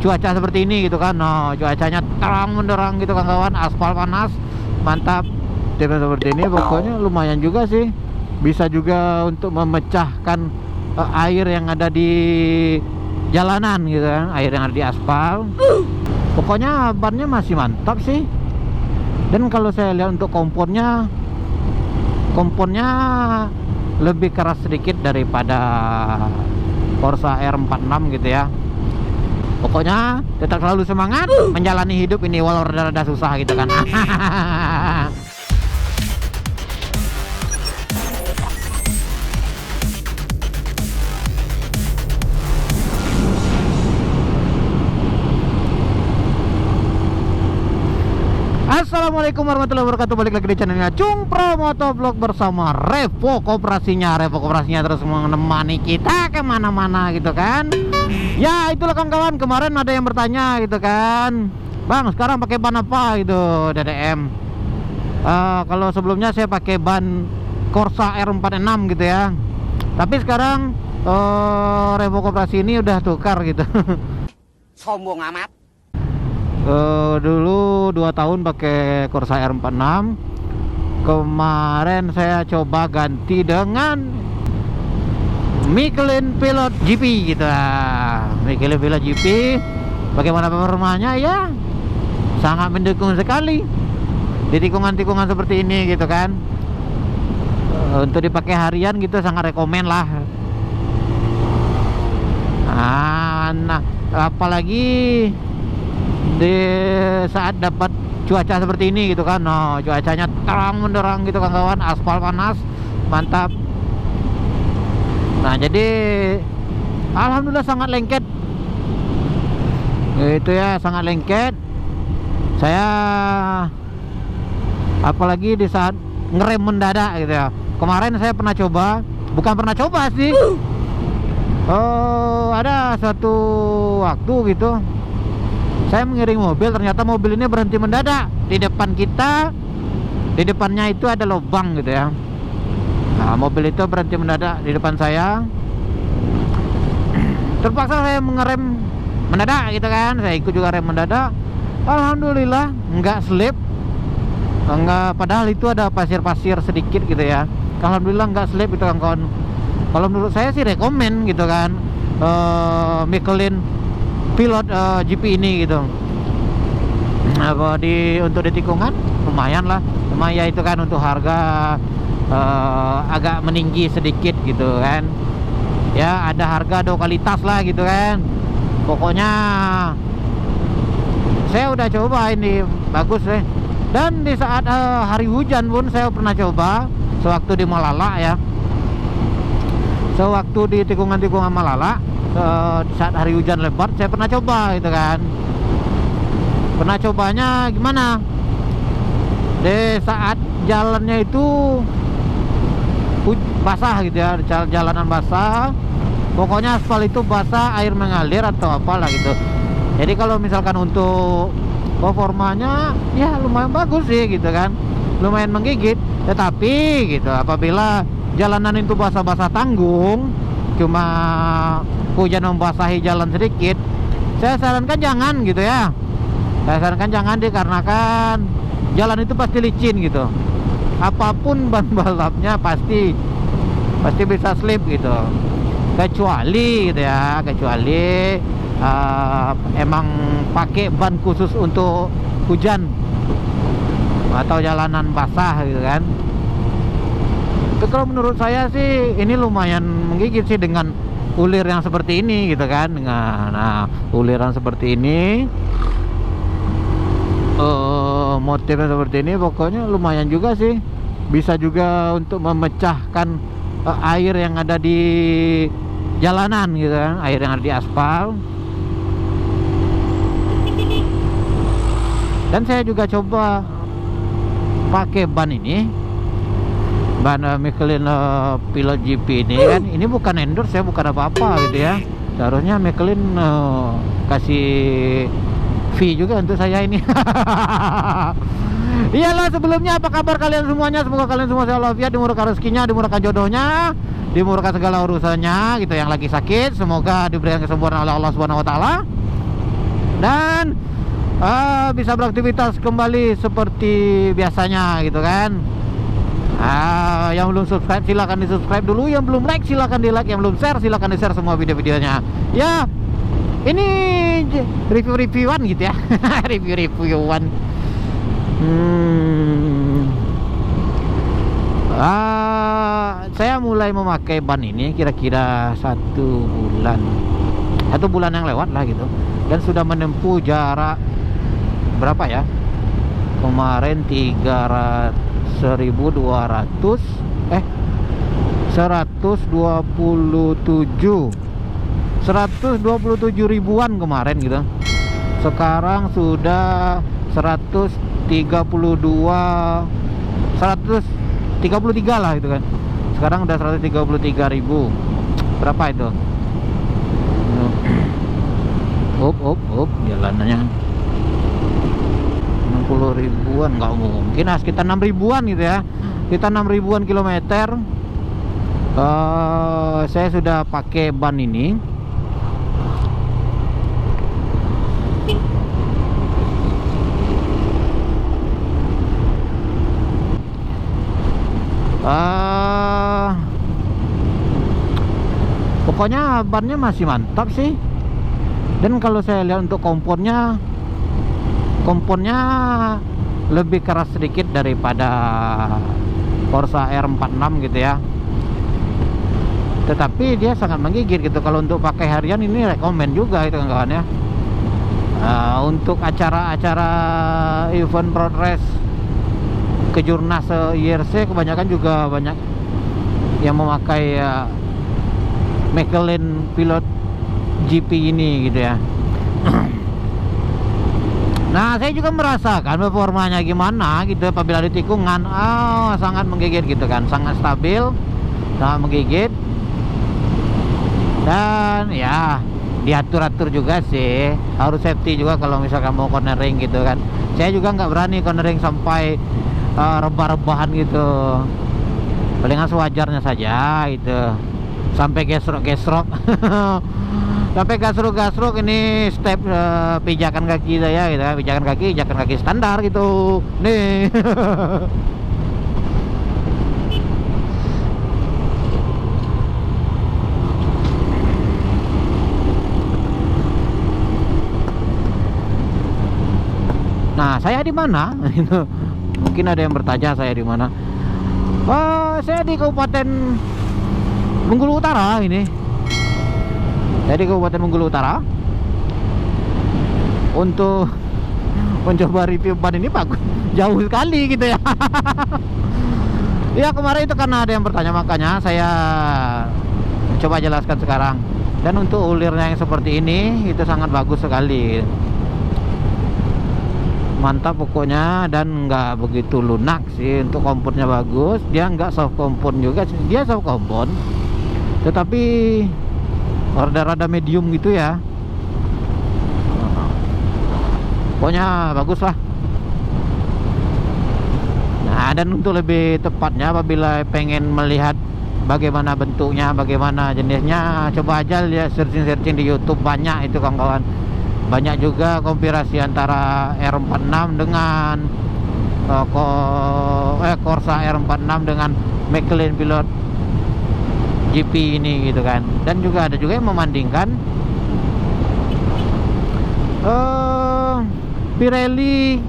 cuaca seperti ini gitu kan. Nah, cuacanya terang menderang gitu kan kawan, aspal panas, mantap. Tipe seperti ini pokoknya lumayan juga sih. Bisa juga untuk memecahkan air yang ada di jalanan gitu kan, air yang ada di aspal. Pokoknya bannya masih mantap sih. Dan kalau saya lihat untuk komponnya lebih keras sedikit daripada Corsa R46 gitu ya. Pokoknya tetap selalu semangat menjalani hidup ini walau rada-rada susah gitu kan. Assalamualaikum warahmatullahi wabarakatuh. Balik lagi di channelnya Cung Pro Motovlog bersama Revo Koperasinya. Revo Koperasinya terus menemani kita kemana-mana gitu kan. Ya itulah kawan-kawan, kemarin ada yang bertanya gitu kan, Bang sekarang pakai ban apa gitu DDM. Kalau sebelumnya saya pakai ban Corsa R46 gitu ya. Tapi sekarang Revo Koperasi ini udah tukar gitu. Sombong amat. Dulu 2 tahun pakai Corsa R46. Kemarin saya coba ganti dengan Michelin Pilot GP gitu lah. Michelin Pilot GP, bagaimana performanya ya? Sangat mendukung sekali di tikungan-tikungan seperti ini gitu kan. Untuk dipakai harian gitu sangat rekomen lah. Nah, apalagi di saat dapat cuaca seperti ini gitu kan. Nah, cuacanya terang menderang gitu kan kawan, aspal panas, mantap. Nah, jadi alhamdulillah sangat lengket. Itu ya, sangat lengket. Saya apalagi di saat ngerem mendadak gitu ya. Kemarin saya pernah coba, bukan pernah coba sih. Ada suatu waktu gitu saya mengiring mobil, ternyata mobil ini berhenti mendadak di depan kita. Di depannya itu ada lubang gitu ya. Nah, mobil itu berhenti mendadak di depan saya. Terpaksa saya mengerem mendadak gitu kan. Saya ikut juga rem mendadak. Alhamdulillah nggak slip. Enggak, padahal itu ada pasir-pasir sedikit gitu ya. Alhamdulillah nggak slip itu kan kawan. Kalau menurut saya sih rekomen gitu kan, Michelin Pilot GP ini gitu. Untuk di tikungan lumayan lah. Cuma ya itu kan untuk harga agak meninggi sedikit gitu kan. Ya ada harga ada kualitas lah gitu kan. Pokoknya saya udah coba ini bagus deh. Dan di saat hari hujan pun saya pernah coba. Sewaktu di Malala ya, sewaktu di tikungan-tikungan Malala, saat hari hujan lebat saya pernah coba gitu kan. Pernah cobanya gimana, di saat jalannya itu basah gitu ya, jalanan basah. Pokoknya aspal itu basah, air mengalir atau apalah gitu. Jadi kalau misalkan untuk performanya ya lumayan bagus sih gitu kan, lumayan menggigit. Tetapi gitu apabila jalanan itu basah-basah tanggung, cuma hujan membasahi jalan sedikit, saya sarankan jangan gitu ya. Saya sarankan jangan dikarenakan jalan itu pasti licin gitu. Apapun ban balapnya pasti bisa slip gitu. Kecuali gitu ya, kecuali emang pakai ban khusus untuk hujan atau jalanan basah gitu kan. Tapi kalau menurut saya sih ini lumayan menggigit sih dengan ulir yang seperti ini gitu kan. Nah, uliran seperti ini, motifnya seperti ini, pokoknya lumayan juga sih. Bisa juga untuk memecahkan air yang ada di jalanan gitu kan, air yang ada di aspal. Dan saya juga coba pakai ban ini, ban Michelin Pilot GP ini kan. Ini bukan endorse, saya bukan apa-apa gitu ya. Seharusnya Michelin kasih fee juga untuk saya ini. Iyalah, sebelumnya apa kabar kalian semuanya? Semoga kalian semua sehat walafiat, dimurahkan rezekinya, dimurahkan jodohnya, dimurahkan segala urusannya gitu. Yang lagi sakit semoga diberikan kesembuhan oleh Allah Subhanahu wa taala. dan bisa beraktivitas kembali seperti biasanya gitu kan. Yang belum subscribe silahkan di subscribe dulu, yang belum like silahkan di like, yang belum share silahkan di share semua video-videonya ya. Ini review-reviewan gitu ya. Review-reviewan. Saya mulai memakai ban ini kira-kira 1 bulan yang lewat lah gitu, dan sudah menempuh jarak berapa ya kemarin, 127 ribuan kemarin gitu. Sekarang sudah 133 lah gitu kan. Sekarang udah 133.000. Berapa itu? Jalanannya 60 ribuan, nggak mungkin, sekitar 6 ribuan gitu ya. Kita 6 ribuan kilometer. Saya sudah pakai ban ini. Pokoknya bannya masih mantap sih. Dan kalau saya lihat untuk komponnya lebih keras sedikit daripada Corsa R46 gitu ya. Tetapi dia sangat menggigit gitu. Kalau untuk pakai harian ini rekomen juga itu kawan ya. Untuk acara-acara event road race kejurnas IRC kebanyakan juga banyak yang memakai Michelin Pilot GP ini gitu ya. Nah, saya juga merasakan performanya gimana gitu apabila di tikungan. Sangat menggigit gitu kan, sangat stabil, sangat menggigit. Dan ya diatur-atur juga sih, harus safety juga kalau misalkan mau cornering gitu kan. Saya juga nggak berani cornering sampai rebah-rebahan gitu, palingan sewajarnya saja gitu, sampai gesrok-gesrok. Sampai gasruk-gasruk ini step pijakan kaki saya gitu kan, pijakan kaki standar gitu nih. Nah, saya di mana? Mungkin ada yang bertanya saya di mana. Saya di Kabupaten Bengkulu Utara ini. Saya di Kabupaten Bengkulu Utara. Untuk mencoba review ban ini bagus, jauh sekali gitu ya. Ya kemarin itu karena ada yang bertanya, makanya saya coba jelaskan sekarang. Dan untuk ulirnya yang seperti ini itu sangat bagus sekali, mantap pokoknya, dan nggak begitu lunak sih. Untuk komponnya bagus, dia nggak soft kompon juga, dia soft kompon tetapi rada-rada medium gitu ya. Pokoknya bagus lah. Nah, dan untuk lebih tepatnya apabila pengen melihat bagaimana bentuknya, bagaimana jenisnya, coba aja lihat searching di YouTube, banyak itu kawan-kawan. Banyak juga kompirasi antara R46 dengan Corsa R46 dengan Michelin Pilot GP ini gitu kan. Dan juga ada juga yang membandingkan Pirelli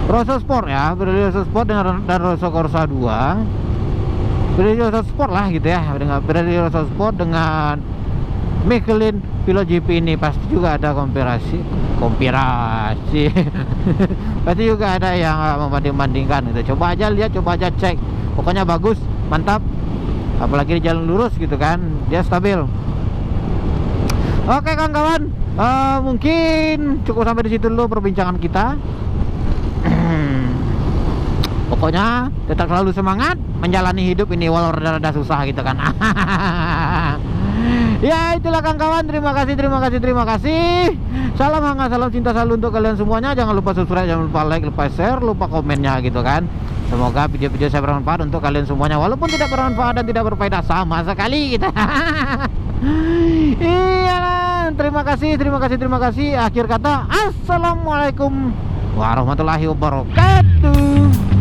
Rosso Sport ya, Pirelli Rosso Sport dan Rosso Corsa 2. Pirelli Rosso Sport lah gitu ya, dengan Pirelli Rosso Sport dengan Michelin Pilot GP ini pasti juga ada kompirasi. Pasti juga ada yang membanding-bandingkan gitu. Coba aja lihat, coba aja cek. Pokoknya bagus, mantap. Apalagi di jalan lurus gitu kan, dia stabil. Oke kawan-kawan, mungkin cukup sampai di situ dulu perbincangan kita. Pokoknya tetap selalu semangat menjalani hidup ini walau rada-rada susah gitu kan. Ya itulah kawan-kawan, terima kasih. Salam hangat, salam cinta selalu untuk kalian semuanya. Jangan lupa subscribe, jangan lupa like, lupa share, lupa komennya gitu kan. Semoga video-video saya bermanfaat untuk kalian semuanya, walaupun tidak bermanfaat dan tidak berfaedah sama sekali gitu. Iyalah. sekian, terima kasih. Akhir kata, assalamualaikum warahmatullahi wabarakatuh.